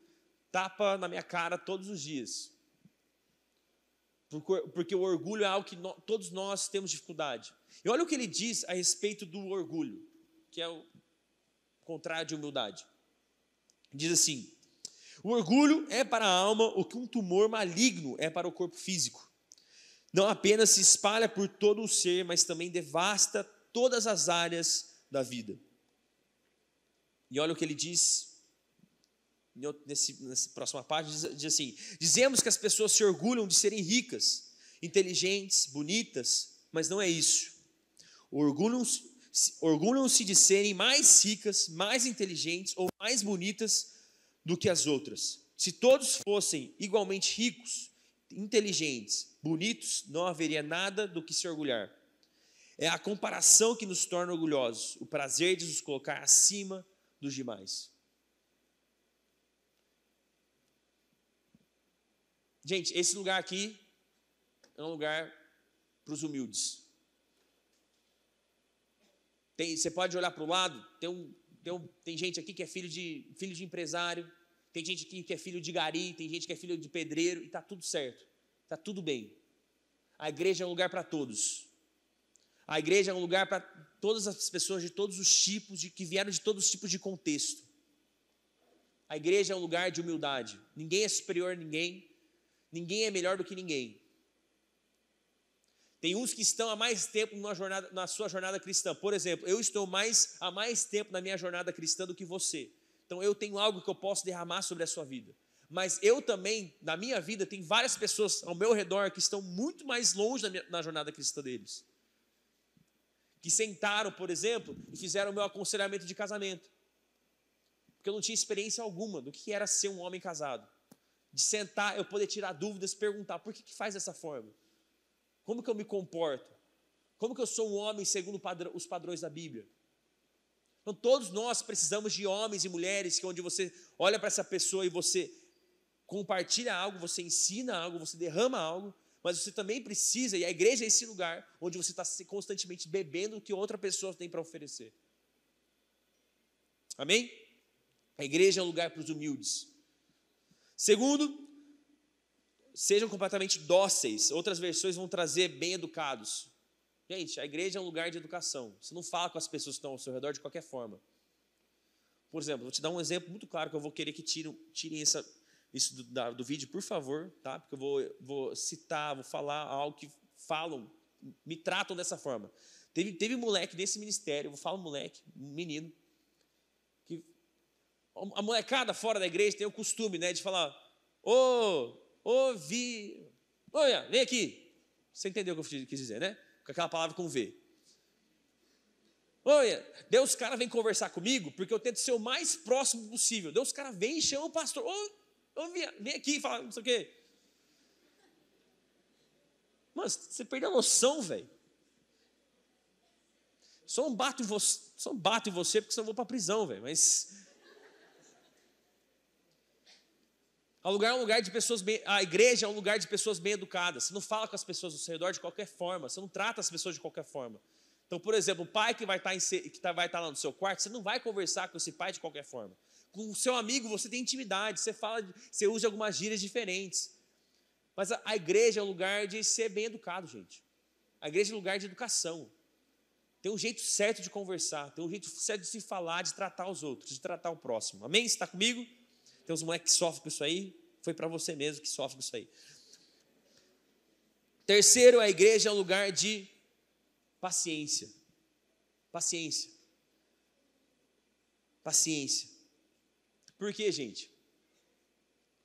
tapa na minha cara todos os dias. Porque o orgulho é algo que todos nós temos dificuldade. E olha o que ele diz a respeito do orgulho, que é o contrário de humildade. Diz assim, o orgulho é para a alma o que um tumor maligno é para o corpo físico. Não apenas se espalha por todo o ser, mas também devasta todas as áreas da vida. E olha o que ele diz nessa próxima página, diz assim, dizemos que as pessoas se orgulham de serem ricas, inteligentes, bonitas, mas não é isso. Orgulham-se Orgulham-se de serem mais ricas, mais inteligentes ou mais bonitas do que as outras. Se todos fossem igualmente ricos, inteligentes, bonitos, não haveria nada do que se orgulhar. É a comparação que nos torna orgulhosos, o prazer de nos colocar acima dos demais. Gente, esse lugar aqui é um lugar para os humildes. Você pode olhar para o lado, tem gente aqui que é filho de empresário, tem gente aqui que é filho de gari, tem gente que é filho de pedreiro, e está tudo certo, está tudo bem. A igreja é um lugar para todos. A igreja é um lugar para todas as pessoas de todos os tipos, que vieram de todos os tipos de contexto. A igreja é um lugar de humildade. Ninguém é superior a ninguém, ninguém é melhor do que ninguém. Tem uns que estão há mais tempo na sua jornada cristã. Por exemplo, eu estou há mais tempo na minha jornada cristã do que você. Então eu tenho algo que eu posso derramar sobre a sua vida. Mas eu também, na minha vida, tem várias pessoas ao meu redor que estão muito mais longe na jornada cristã deles. Que sentaram, por exemplo, e fizeram o meu aconselhamento de casamento. Porque eu não tinha experiência alguma do que era ser um homem casado. De sentar, eu poder tirar dúvidas, perguntar, por que faz dessa forma? Como que eu me comporto? Como que eu sou um homem segundo os padrões da Bíblia? Então todos nós precisamos de homens e mulheres que onde você olha para essa pessoa e você compartilha algo, você ensina algo, você derrama algo, mas você também precisa, e a igreja é esse lugar onde você está constantemente bebendo o que outra pessoa tem para oferecer. Amém? A igreja é um lugar para os humildes. Segundo, sejam completamente dóceis. Outras versões vão trazer bem educados. Gente, a igreja é um lugar de educação. Você não fala com as pessoas que estão ao seu redor de qualquer forma. Por exemplo, vou te dar um exemplo muito claro que eu vou querer que tirem isso do vídeo, por favor, tá? Porque eu vou citar, vou falar algo que falam, me tratam dessa forma. Teve um moleque nesse ministério, eu vou falar um moleque, um menino, que a molecada fora da igreja tem o costume, né, de falar, vem aqui. Você entendeu o que eu quis dizer, né? Com aquela palavra com V. Deus, os caras vêm conversar comigo, porque eu tento ser o mais próximo possível. Deus, os caras vêm e chamam o pastor. Vem aqui e fala, não sei o quê. Mano, você perdeu a noção, velho. Só não bato em você, porque senão eu vou para a prisão, velho. Mas a igreja é um lugar de pessoas bem educadas. Você não fala com as pessoas ao seu redor de qualquer forma. Você não trata as pessoas de qualquer forma. Então, por exemplo, o pai que vai estar lá no seu quarto, você não vai conversar com esse pai de qualquer forma. Com o seu amigo, você tem intimidade, você usa algumas gírias diferentes. Mas a igreja é um lugar de ser bem educado, gente. A igreja é um lugar de educação. Tem um jeito certo de conversar, tem um jeito certo de se falar, de tratar os outros, de tratar o próximo. Amém? Você está comigo? Tem uns moleques que sofrem com isso aí. Foi para você mesmo que sofre com isso aí. Terceiro, a igreja é um lugar de paciência. Paciência. Paciência. Por quê, gente?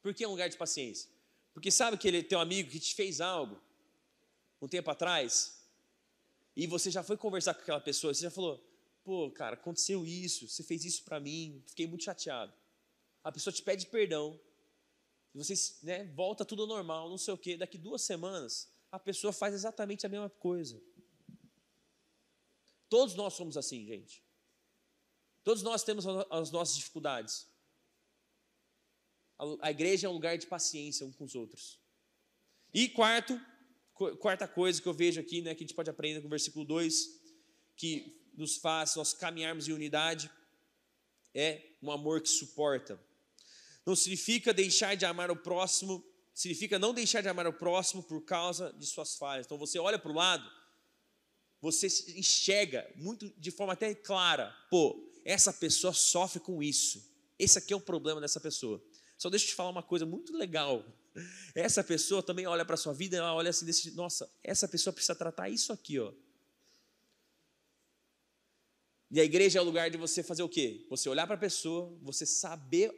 Por que é um lugar de paciência? Porque sabe aquele teu amigo que te fez algo um tempo atrás e você já foi conversar com aquela pessoa, você já falou, pô, cara, aconteceu isso, você fez isso para mim, fiquei muito chateado. A pessoa te pede perdão, e vocês, né, volta tudo ao normal, não sei o quê. Daqui 2 semanas, a pessoa faz exatamente a mesma coisa. Todos nós somos assim, gente. Todos nós temos as nossas dificuldades. A igreja é um lugar de paciência uns com os outros. E quarta coisa que eu vejo aqui, né, que a gente pode aprender com o versículo 2, que nos faz nós caminharmos em unidade, é um amor que suporta. Não significa deixar de amar o próximo, significa não deixar de amar o próximo por causa de suas falhas. Então você olha para o lado, você enxerga muito de forma até clara, pô, essa pessoa sofre com isso. Esse aqui é o problema dessa pessoa. Só deixa eu te falar uma coisa muito legal. Essa pessoa também olha para a sua vida e ela olha assim, nossa, essa pessoa precisa tratar isso aqui, ó. E a igreja é o lugar de você fazer o quê? Você olhar para a pessoa, você saber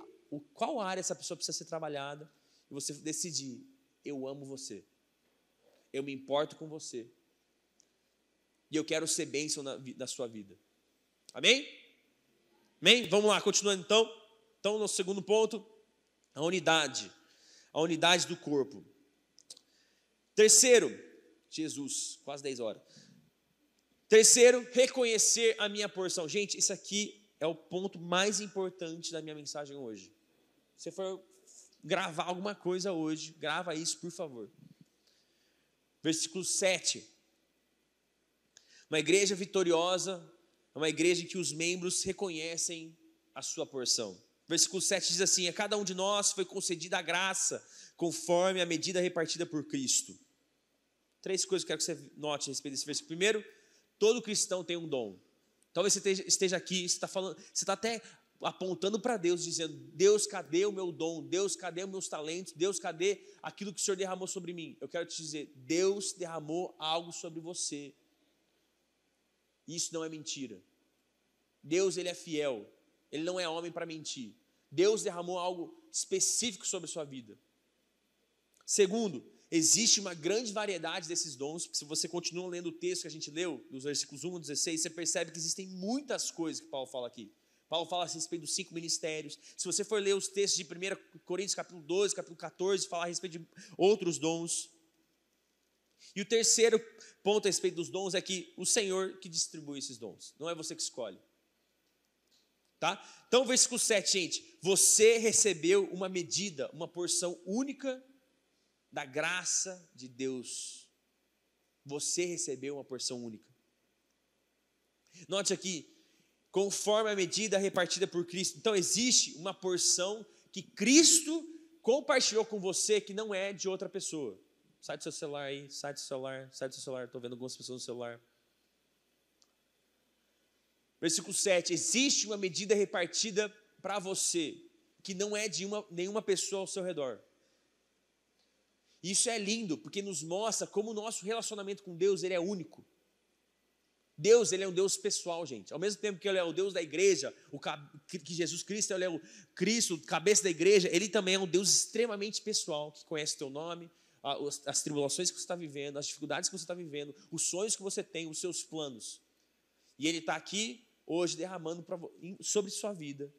qual área essa pessoa precisa ser trabalhada, e você decidir, eu amo você, eu me importo com você. E eu quero ser bênção na sua vida. Amém? Amém? Vamos lá, continuando então. Então, no segundo ponto, a unidade do corpo. Terceiro, Jesus, quase 10 horas. Terceiro, reconhecer a minha porção. Gente, isso aqui é o ponto mais importante da minha mensagem hoje. Se você for gravar alguma coisa hoje, grava isso, por favor. Versículo 7. Uma igreja vitoriosa é uma igreja em que os membros reconhecem a sua porção. Versículo 7 diz assim: a cada um de nós foi concedida a graça, conforme a medida repartida por Cristo. 3 coisas que eu quero que você note a respeito desse versículo. Primeiro, todo cristão tem um dom. Talvez você esteja aqui, você está até apontando para Deus, dizendo: Deus, cadê o meu dom? Deus, cadê os meus talentos? Deus, cadê aquilo que o Senhor derramou sobre mim? Eu quero te dizer, Deus derramou algo sobre você. Isso não é mentira. Deus, Ele é fiel. Ele não é homem para mentir. Deus derramou algo específico sobre a sua vida. Segundo, existe uma grande variedade desses dons, porque se você continua lendo o texto que a gente leu, dos versículos 1 a 16, você percebe que existem muitas coisas que Paulo fala aqui. Paulo fala a respeito dos 5 ministérios. Se você for ler os textos de 1 Coríntios capítulo 12, capítulo 14, fala a respeito de outros dons. E o terceiro ponto a respeito dos dons é que o Senhor que distribui esses dons, não é você que escolhe. Tá? Então, versículo 7, gente, você recebeu uma medida, uma porção única da graça de Deus. Você recebeu uma porção única. Note aqui, conforme a medida repartida por Cristo. Então, existe uma porção que Cristo compartilhou com você que não é de outra pessoa. Sai do seu celular aí, sai do seu celular. Estou vendo algumas pessoas no celular. Versículo 7, existe uma medida repartida para você, que não é de nenhuma pessoa ao seu redor. Isso é lindo, porque nos mostra como o nosso relacionamento com Deus, ele é único. Deus, ele é um Deus pessoal, gente. Ao mesmo tempo que ele é o Deus da igreja, que Jesus Cristo, ele é o Cristo, cabeça da igreja, ele também é um Deus extremamente pessoal, que conhece o teu nome, as tribulações que você está vivendo, as dificuldades que você está vivendo, os sonhos que você tem, os seus planos. E ele está aqui hoje derramando sobre sua vida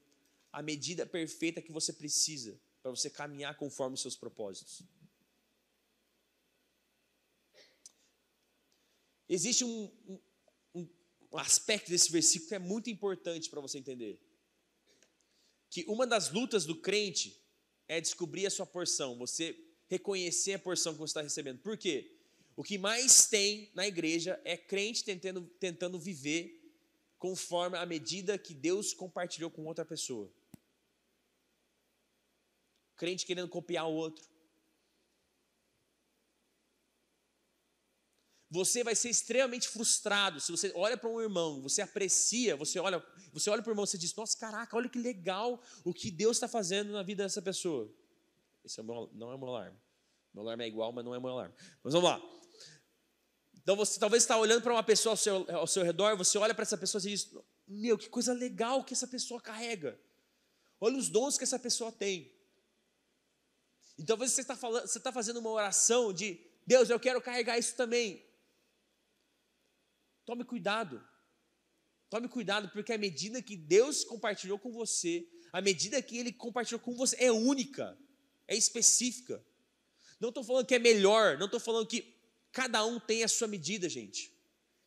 a medida perfeita que você precisa para você caminhar conforme os seus propósitos. Existe um aspecto desse versículo que é muito importante para você entender. Que uma das lutas do crente é descobrir a sua porção, você reconhecer a porção que você está recebendo. Por quê? O que mais tem na igreja é crente tentando viver conforme a medida que Deus compartilhou com outra pessoa. Crente querendo copiar o outro. Você vai ser extremamente frustrado se você olha para um irmão, você aprecia, você olha para o irmão e você diz: nossa, caraca, olha que legal o que Deus está fazendo na vida dessa pessoa. Esse não é o meu alarme. Meu alarme é igual, mas não é o meu alarme. Mas vamos lá. Então você talvez está olhando para uma pessoa ao seu redor, você olha para essa pessoa e diz: meu, que coisa legal que essa pessoa carrega. Olha os dons que essa pessoa tem. E talvez você está fazendo uma oração de: Deus, eu quero carregar isso também. Tome cuidado, porque a medida que Deus compartilhou com você, a medida que Ele compartilhou com você é única, é específica. Não estou falando que é melhor, não estou falando que cada um tem a sua medida, gente.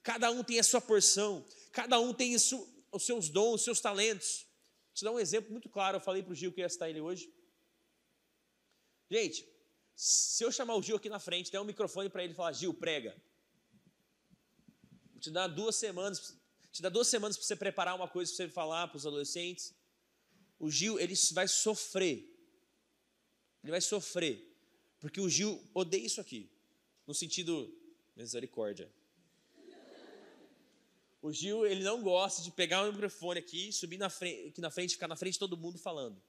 Cada um tem a sua porção, cada um tem os seus dons, os seus talentos. Vou te dar um exemplo muito claro, eu falei para o Gil que eu ia citar ele hoje. Gente, se eu chamar o Gil aqui na frente, der um microfone para ele e falar: Gil, prega. Vou te dar 2 semanas, para você preparar uma coisa para você falar para os adolescentes. O Gil, ele vai sofrer. Ele vai sofrer. Porque o Gil odeia isso aqui. No sentido, misericórdia. O Gil, ele não gosta de pegar o microfone aqui, subir aqui na frente, ficar na frente de todo mundo falando.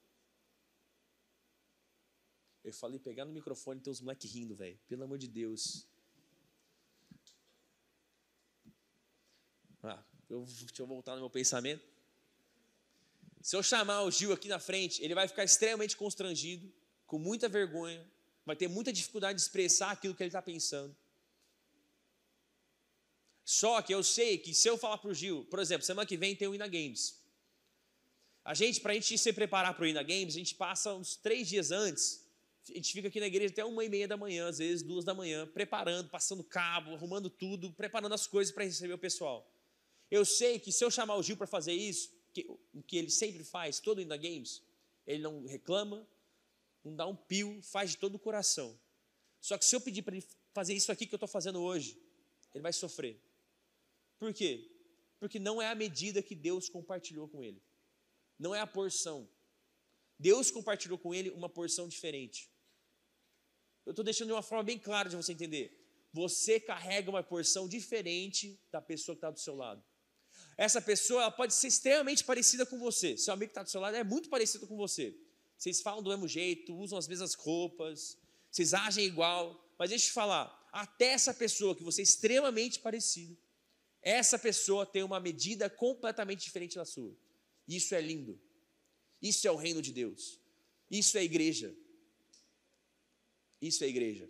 Eu falei pegar no microfone e tem uns moleques rindo, velho. Pelo amor de Deus. Deixa eu voltar no meu pensamento. Se eu chamar o Gil aqui na frente, ele vai ficar extremamente constrangido, com muita vergonha, vai ter muita dificuldade de expressar aquilo que ele está pensando. Só que eu sei que se eu falar para o Gil, por exemplo, semana que vem tem o Ina Games. Para a gente se preparar para o Ina Games, a gente passa uns 3 dias antes, a gente fica aqui na igreja até 1h30 da manhã, às vezes 2 da manhã, preparando, passando cabo, arrumando tudo, preparando as coisas para receber o pessoal. Eu sei que se eu chamar o Gil para fazer isso, o que ele sempre faz, todo Ina Games, ele não reclama, não dá um pio, faz de todo o coração. Só que se eu pedir para ele fazer isso aqui que eu estou fazendo hoje, ele vai sofrer. Por quê? Porque não é a medida que Deus compartilhou com ele. Não é a porção. Deus compartilhou com ele uma porção diferente. Eu estou deixando de uma forma bem clara de você entender. Você carrega uma porção diferente da pessoa que está do seu lado. Essa pessoa ela pode ser extremamente parecida com você. Seu amigo que está do seu lado é muito parecido com você. Vocês falam do mesmo jeito, usam as mesmas roupas, vocês agem igual. Mas deixa eu te falar, até essa pessoa que você é extremamente parecido, essa pessoa tem uma medida completamente diferente da sua. Isso é lindo. Isso é o reino de Deus. Isso é igreja. Isso é igreja.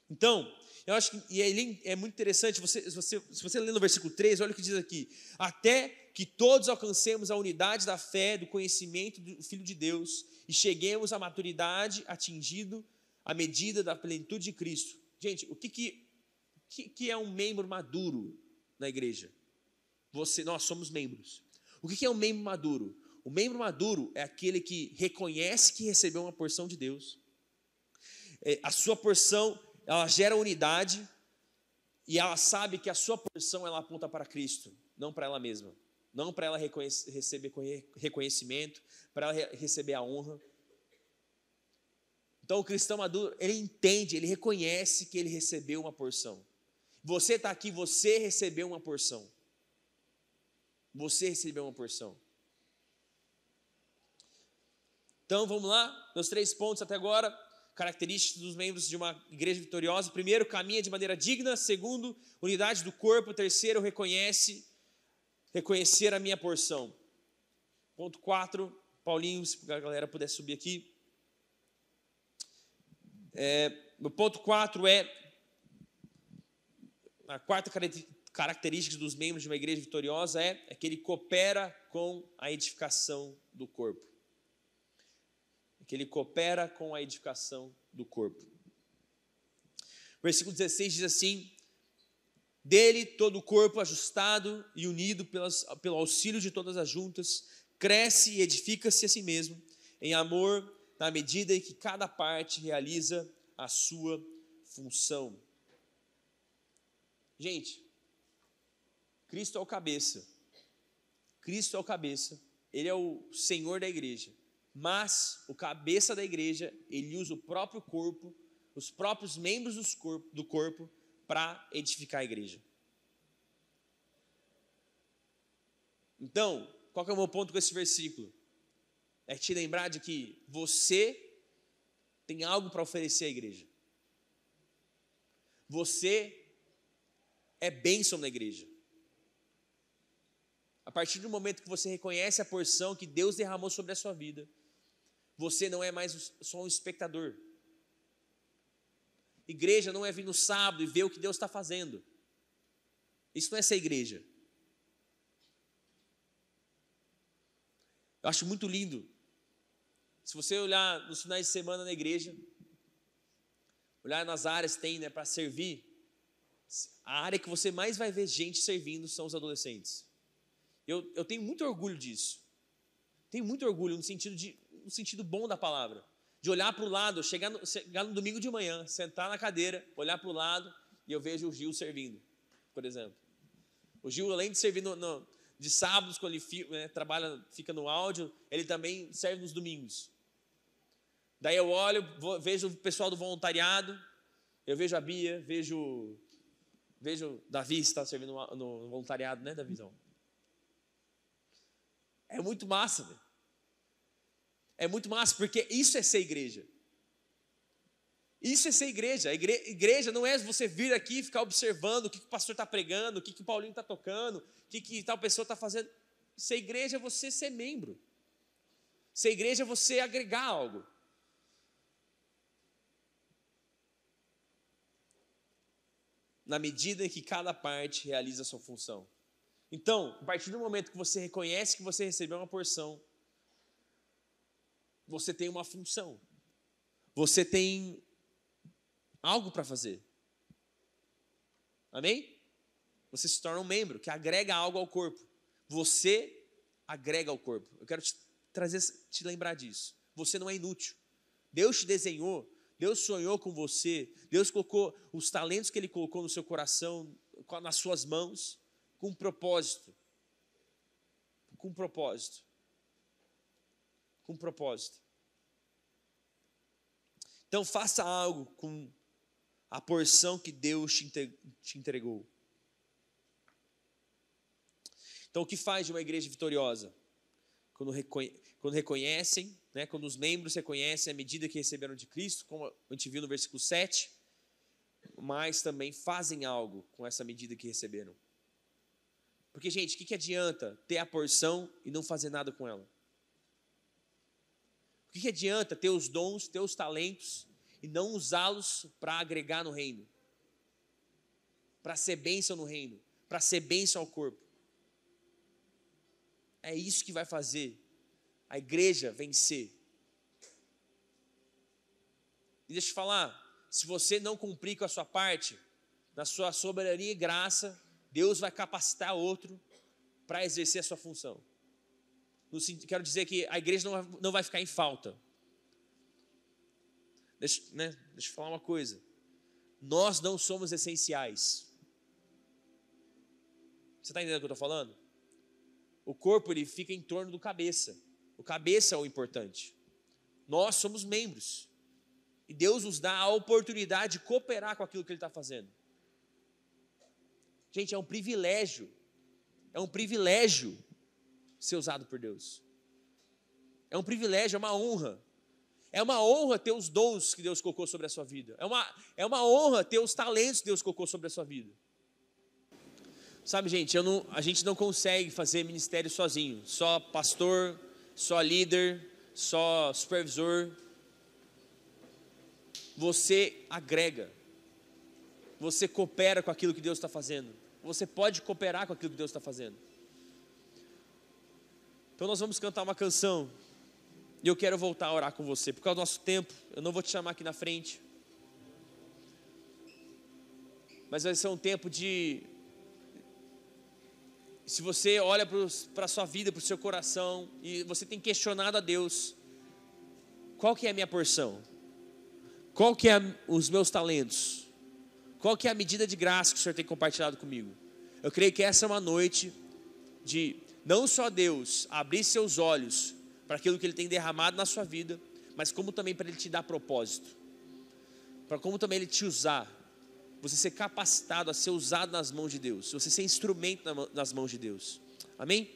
Então, eu acho que é muito interessante, se você ler no versículo 13, olha o que diz aqui. Até que todos alcancemos a unidade da fé, do conhecimento do Filho de Deus e cheguemos à maturidade, atingindo a medida da plenitude de Cristo. Gente, o que é um membro maduro na igreja? Nós somos membros. O que é um membro maduro? O membro maduro é aquele que reconhece que recebeu uma porção de Deus. A sua porção, ela gera unidade e ela sabe que a sua porção, ela aponta para Cristo, não para ela mesma. Não para ela receber reconhecimento, para ela receber a honra. Então o cristão maduro, ele entende, ele reconhece que ele recebeu uma porção. Você está aqui, você recebeu uma porção. Você recebeu uma porção. Então vamos lá, meus 3 pontos até agora. Características dos membros de uma igreja vitoriosa. Primeiro, caminha de maneira digna. Segundo, unidade do corpo. Terceiro, reconhecer a minha porção. Ponto 4, Paulinho, se a galera puder subir aqui. O ponto 4 é a quarta característica dos membros de uma igreja vitoriosa é que ele coopera com a edificação do corpo. Que ele coopera com a edificação do corpo. Versículo 16 diz assim: dele todo o corpo ajustado e unido pelo auxílio de todas as juntas, cresce e edifica-se a si mesmo, em amor, na medida em que cada parte realiza a sua função. Gente, Cristo é o cabeça. Cristo é o cabeça. Ele é o Senhor da igreja. Mas o cabeça da igreja, ele usa o próprio corpo, os próprios membros do corpo para edificar a igreja. Então, qual que é o meu ponto com esse versículo? É te lembrar de que você tem algo para oferecer à igreja. Você é bênção na igreja. A partir do momento que você reconhece a porção que Deus derramou sobre a sua vida, você não é mais só um espectador. Igreja não é vir no sábado e ver o que Deus está fazendo. Isso não é ser igreja. Eu acho muito lindo. Se você olhar nos finais de semana na igreja, olhar nas áreas que tem, né, para servir, a área que você mais vai ver gente servindo são os adolescentes. Eu tenho muito orgulho disso. Tenho muito orgulho no sentido bom da palavra. De olhar para o lado, chegar no domingo de manhã, sentar na cadeira, olhar para o lado e eu vejo o Gil servindo, por exemplo. O Gil, além de servir de sábados, quando ele trabalha, fica no áudio, ele também serve nos domingos. Daí eu olho, vejo o pessoal do voluntariado, eu vejo a Bia, vejo o Davi, que está servindo no voluntariado, né, Davizão? É muito massa, velho. É muito massa, porque isso é ser igreja. Isso é ser igreja. A igreja não é você vir aqui e ficar observando o que o pastor está pregando, o que o Paulinho está tocando, o que tal pessoa está fazendo. Ser igreja é você ser membro. Ser igreja é você agregar algo. na medida em que cada parte realiza a sua função. Então, a partir do momento que você reconhece que você recebeu uma porção, você tem uma função. Você tem algo para fazer. Amém? Você se torna um membro que agrega algo ao corpo. Você agrega ao corpo. Eu quero te lembrar disso. Você não é inútil. Deus te desenhou, Deus sonhou com você, Deus colocou os talentos que Ele colocou no seu coração, nas suas mãos, com um propósito. Com um propósito. Com um propósito. Então faça algo com a porção que Deus te entregou. Então o que faz de uma igreja vitoriosa? Quando reconhecem, né, quando os membros reconhecem a medida que receberam de Cristo, como a gente viu no versículo 7, mas também fazem algo com essa medida que receberam. Porque, gente, o que adianta ter a porção e não fazer nada com ela? O que adianta ter os dons, ter os talentos e não usá-los para agregar no reino? Para ser bênção no reino, para ser bênção ao corpo. É isso que vai fazer a igreja vencer. E deixa eu te falar, se você não cumprir com a sua parte, na sua soberania e graça, Deus vai capacitar outro para exercer a sua função. Quero dizer que a igreja não vai ficar em falta. Deixa eu falar uma coisa. Nós não somos essenciais. Você está entendendo o que eu estou falando? O corpo ele fica em torno do cabeça. O cabeça é o importante. Nós somos membros. E Deus nos dá a oportunidade de cooperar com aquilo que Ele está fazendo. Gente, é um privilégio. É um privilégio ser usado por Deus. É um privilégio, é uma honra. É uma honra ter os dons que Deus colocou sobre a sua vida. É uma honra ter os talentos que Deus colocou sobre a sua vida. Sabe, gente, a gente não consegue fazer ministério sozinho. Só pastor, só líder, só supervisor. Você agrega. Você coopera com aquilo que Deus está fazendo. Você pode cooperar com aquilo que Deus está fazendo. Então nós vamos cantar uma canção. E eu quero voltar a orar com você. Por causa do nosso tempo, eu não vou te chamar aqui na frente. Mas vai ser um tempo de... Se você olha para a sua vida, para o seu coração, e você tem questionado a Deus, qual que é a minha porção? Qual que é os meus talentos? Qual que é a medida de graça que o Senhor tem compartilhado comigo? Eu creio que essa é uma noite de não só Deus abrir seus olhos para aquilo que Ele tem derramado na sua vida, mas como também para Ele te dar propósito, para como também Ele te usar, você ser capacitado a ser usado nas mãos de Deus, você ser instrumento nas mãos de Deus. Amém?